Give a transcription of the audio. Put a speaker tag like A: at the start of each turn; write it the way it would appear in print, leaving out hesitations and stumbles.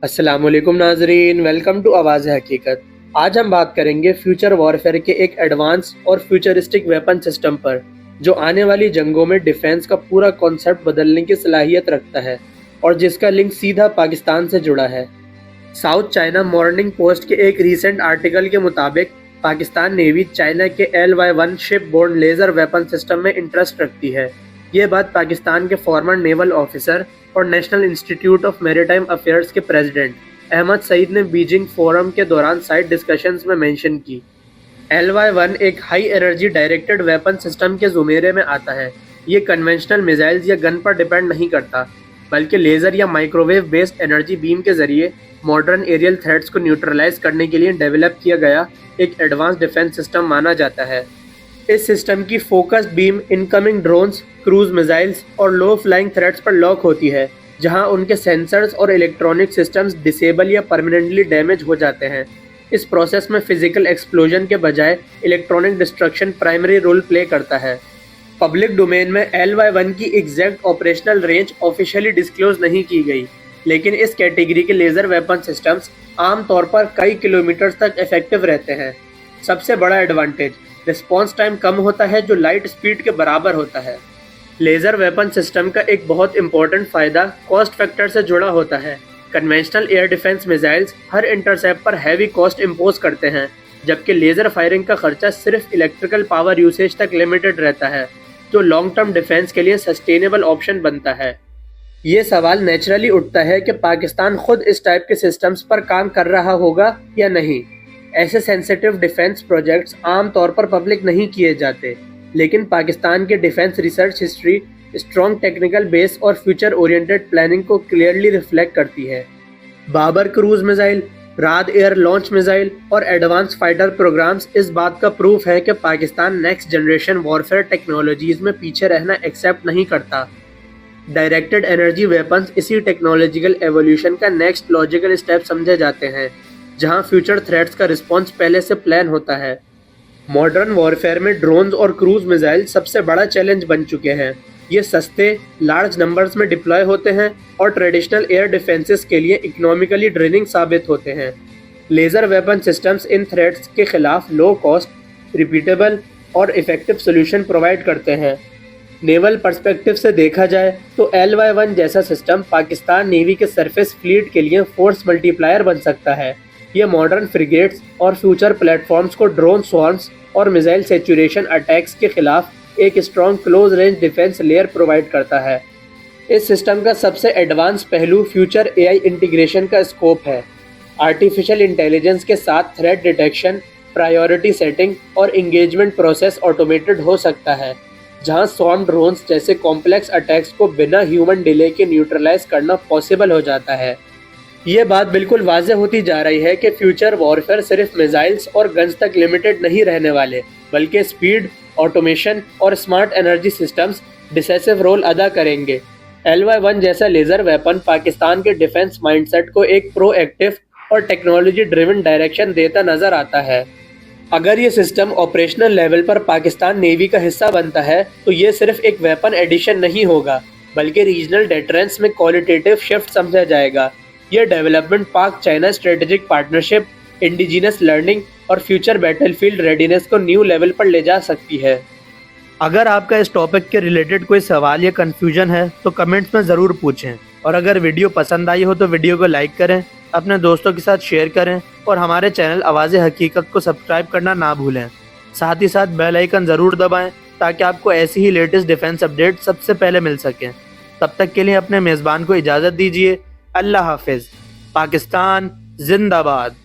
A: अस्सलामुअलैकुम नाजरीन, welcome to आवाज़ हकीकत। आज हम बात करेंगे फ्यूचर वॉरफेयर के एक एडवांस और फ्यूचरिस्टिक वेपन सिस्टम पर जो आने वाली जंगों में डिफेंस का पूरा कॉन्सेप्ट बदलने की सलाहियत रखता है और जिसका लिंक सीधा पाकिस्तान से जुड़ा है। साउथ चाइना मॉर्निंग पोस्ट के एक रीसेंट आर्टिकल के मुताबिक पाकिस्तान नेवी चाइना के LY-1 ship borne laser weapon system में इंटरेस्ट रखती है। ये बात पाकिस्तान के फॉर्मर नेवल ऑफिसर और national institute of maritime affairs के प्रेसिडेंट अहमद सईद ने बीजिंग फोरम के दौरान साइड डिस्कशंस में मेंशन की। LY-1 एक high energy directed weapon system के ज़ुमेरे में आता है। ये कन्वेंशनल मिसाइल्स या गन पर डिपेंड नहीं करता, बल्कि लेज़र या माइक्रोवेव बेस्ड एनर्जी बीम के ज़रिए मॉडर्न एरियल थ्रेट्स को न्यूट्रलाइज करने के लिए डेवलप किया गया एक एडवांस डिफेंस सिस्टम माना जाता है। इस सिस्टम की focused beam incoming drones, cruise missiles और लो फ्लाइंग थ्रेट्स पर लॉक होती है, जहां उनके सेंसर्स और इलेक्ट्रॉनिक सिस्टम्स डिसेबल या परमानेंटली डैमेज हो जाते हैं। इस प्रोसेस में फिजिकल एक्सप्लोजन के बजाय electronic destruction primary role play करता है। पब्लिक डोमेन में LY-1 की exact operational range officially disclose नहीं की गई, लेकिन इस कैटेगरी के लेज़र वेपन सिस्टम्स आमतौर पर कई किलोमीटर तक इफेक्टिव रहते हैं। सबसे बड़ा एडवांटेज, रिस्पॉन्स टाइम कम होता है जो लाइट स्पीड के बराबर होता है। लेज़र वेपन सिस्टम का एक बहुत इंपॉर्टेंट फ़ायदा कॉस्ट फैक्टर से जुड़ा होता है। कन्वेंशनल एयर डिफेंस मिसाइल्स हर इंटरसेप्ट पर हैवी कॉस्ट इम्पोज करते हैं, जबकि लेज़र फायरिंग का खर्चा सिर्फ इलेक्ट्रिकल पावर यूसेज तक लिमिटेड रहता है, जो लॉन्ग टर्म डिफेंस के लिए सस्टेनेबल ऑप्शन बनता है। ये सवाल नेचुरली उठता है कि पाकिस्तान खुद इस टाइप के सिस्टम्स पर काम कर रहा होगा या नहीं। ऐसे सेंसिटिव डिफेंस प्रोजेक्ट्स आमतौर पर पब्लिक नहीं किए जाते, लेकिन पाकिस्तान के defence research history strong technical base और फ्यूचर ओरिएंटेड प्लानिंग को क्लियरली रिफ्लेक्ट करती है। Babur cruise missile, Raad air launch missile और एडवांस फाइटर प्रोग्राम्स इस बात का प्रूफ है कि Pakistan next generation warfare technologies में पीछे रहना एक्सेप्ट नहीं करता। डायरेक्टेड एनर्जी वेपन्स इसी टेक्नोलॉजिकल एवोल्यूशन का नेक्स्ट लॉजिकल स्टेप समझे जाते हैं, जहां फ्यूचर थ्रेट्स का रिस्पॉन्स पहले से प्लान होता है। मॉडर्न वॉरफेयर में ड्रोन्स और क्रूज मिसाइल सबसे बड़ा चैलेंज बन चुके हैं। ये सस्ते, लार्ज नंबर्स में डिप्लॉय होते हैं और ट्रेडिशनल एयर डिफेंसेस के लिए इकोनॉमिकली ड्रेनिंग साबित होते हैं। Laser weapon systems in threats के खिलाफ लो कॉस्ट, रिपीटेबल और इफेक्टिव सोल्यूशन प्रोवाइड करते हैं। नेवल पर्सपेक्टिव से देखा जाए तो LY-1 जैसा सिस्टम पाकिस्तान नेवी के सरफेस फ्लीट के लिए फोर्स मल्टीप्लायर बन सकता है। ये मॉडर्न फ्रिगेट्स और फ्यूचर प्लेटफॉर्म्स को ड्रोन स्वॉर्म्स और मिसाइल सेचुरेशन अटैक्स के खिलाफ एक strong close range defence layer provide करता है। इस सिस्टम का सबसे एडवांस पहलू फ्यूचर AI इंटीग्रेशन का स्कोप है। आर्टिफिशियल इंटेलिजेंस के साथ थ्रेट डिटेक्शन, प्रायोरिटी सेटिंग और इंगेजमेंट प्रोसेस ऑटोमेटेड हो सकता है, जहां स्वॉर्म ड्रोन्स जैसे कॉम्प्लेक्स अटैक्स को बिना ह्यूमन डिले के न्यूट्रलाइज करना पॉसिबल हो जाता है। ये बात बिल्कुल वाज़ेह होती जा रही है कि फ्यूचर वॉरफेयर सिर्फ मिसाइल्स और गन्स तक लिमिटेड नहीं रहने वाले, बल्कि स्पीड, ऑटोमेशन और smart energy systems decisive role अदा करेंगे। LY-1 जैसा लेज़र वेपन पाकिस्तान के डिफेंस माइंडसेट को एक प्रोएक्टिव और टेक्नोलॉजी ड्रिवन डायरेक्शन देता नजर आता है। अगर ये सिस्टम ऑपरेशनल लेवल पर पाकिस्तान नेवी का हिस्सा बनता है तो ये सिर्फ एक वेपन एडिशन नहीं होगा, बल्कि रीजनल डेटरेंस में क्वालिटेटिव शिफ्ट समझा जाएगा। यह डेवलपमेंट पाक China strategic partnership, indigenous learning और फ्यूचर बैटलफील्ड रेडीनेस को न्यू लेवल पर ले जा सकती है। अगर आपका इस टॉपिक के रिलेटेड कोई सवाल या कन्फ्यूजन है तो कमेंट्स में ज़रूर पूछें, और अगर वीडियो पसंद आई हो तो वीडियो को लाइक करें, अपने दोस्तों के साथ शेयर करें और हमारे चैनल आवाज़ हकीकत को सब्सक्राइब करना ना भूलें। साथ ही साथ बेल आइकन ज़रूर दबाएं ताकि आपको ऐसी ही लेटेस्ट डिफेंस अपडेट सबसे पहले मिल सकें। तब तक के लिए अपने मेज़बान को इजाज़त दीजिए। अल्लाह हाफिज़। पाकिस्तान जिंदाबाद।